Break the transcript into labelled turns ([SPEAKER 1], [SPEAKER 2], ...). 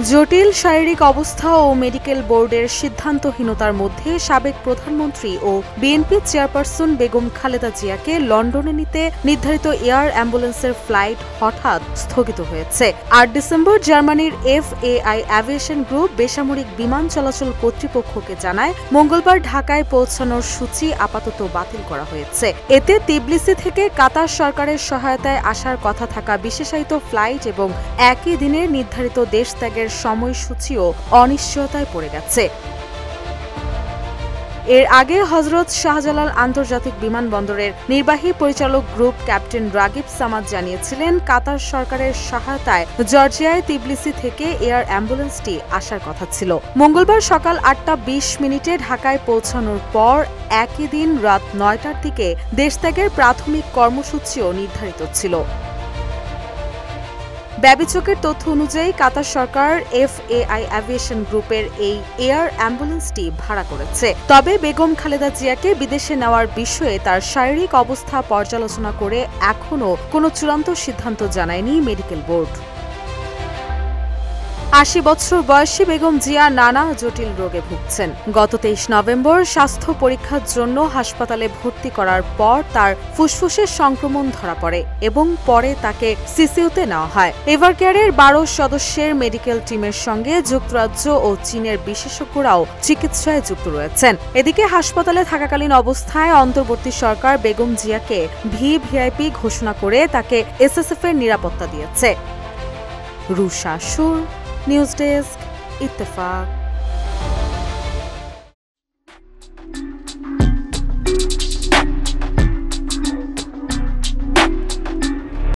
[SPEAKER 1] জটিল শারীরিক অবস্থা ও মেডিকেল বোর্ডের সিদ্ধান্তহীনতার মধ্যে সাবেক প্রধানমন্ত্রী ও বিএনপি চেয়ারপারসন বেগম খালেদা জিয়াকে লন্ডনে নিতে নির্ধারিত এয়ার অ্যাম্বুলেন্সের ফ্লাইট হঠাৎ স্থগিত হয়েছে। ৮ ডিসেম্বর জার্মানির FAI অ্যাভিয়েশন গ্রুপ বেসামরিক বিমান চলাচল কর্তৃপক্ষকে জানায়, মঙ্গলবার ঢাকায় পৌঁছানোর সূচি আপাতত বাতিল করা হয়েছে। এতে তিবলিসি থেকে কাতার সরকারের সহায়তায় আসার কথা থাকা বিশেষায়িত ফ্লাইট এবং একই দিনের নির্ধারিত দেশ ত্যাগের সময়সূচিও অনিশ্চয়তায় পড়ে গেছে। এর আগে হযরত শাহজালাল আন্তর্জাতিক বিমানবন্দরের নির্বাহী পরিচালক গ্রুপ ক্যাপ্টেন রাগিব সামাদ জানিয়েছিলেন, কাতার সরকারের সহায়তায় জর্জিয়ায় তিবলিসি থেকে এয়ার অ্যাম্বুলেন্সটি আসার কথা ছিল। মঙ্গলবার সকাল ৮টা ২০ ঢাকায় পৌঁছানোর পর একই দিন রাত ৯টার দিকে দেশত্যাগের প্রাথমিক কর্মসূচিও নির্ধারিত ছিল। ব্যবিচকের তথ্য অনুযায়ী কাতার সরকার FAI অ্যাভিয়েশন গ্রুপের এই এয়ার অ্যাম্বুলেন্সটি ভাড়া করেছে। তবে বেগম খালেদা জিয়াকে বিদেশে নেওয়ার বিষয়ে তার শারীরিক অবস্থা পর্যালোচনা করে এখনও কোনো চূড়ান্ত সিদ্ধান্ত জানায়নি মেডিকেল বোর্ড। ৮০ বছর বয়সী বেগম জিয়া নানা জটিল রোগে ভুগছেন। গত ২৩ নভেম্বর স্বাস্থ্য পরীক্ষার জন্য হাসপাতালে ভর্তি করার পর তার ফুসফুসের সংক্রমণ ধরা পড়ে এবং পরে তাকে সিসিইউতে নেওয়া হয়। এভারকেয়ারের ১২ সদস্যের মেডিকেল টিমের সঙ্গে যুক্তরাজ্য ও চীনের বিশেষজ্ঞরাও চিকিৎসায় যুক্ত রয়েছেন। এদিকে হাসপাতালে থাকাকালীন অবস্থায় অন্তর্বর্তী সরকার বেগম জিয়াকে ভিভিআইপি ঘোষণা করে তাকে SSF-এর নিরাপত্তা দিয়েছে। রুশা সুর, নিউজ ডেস্ক, ইত্তেফাক।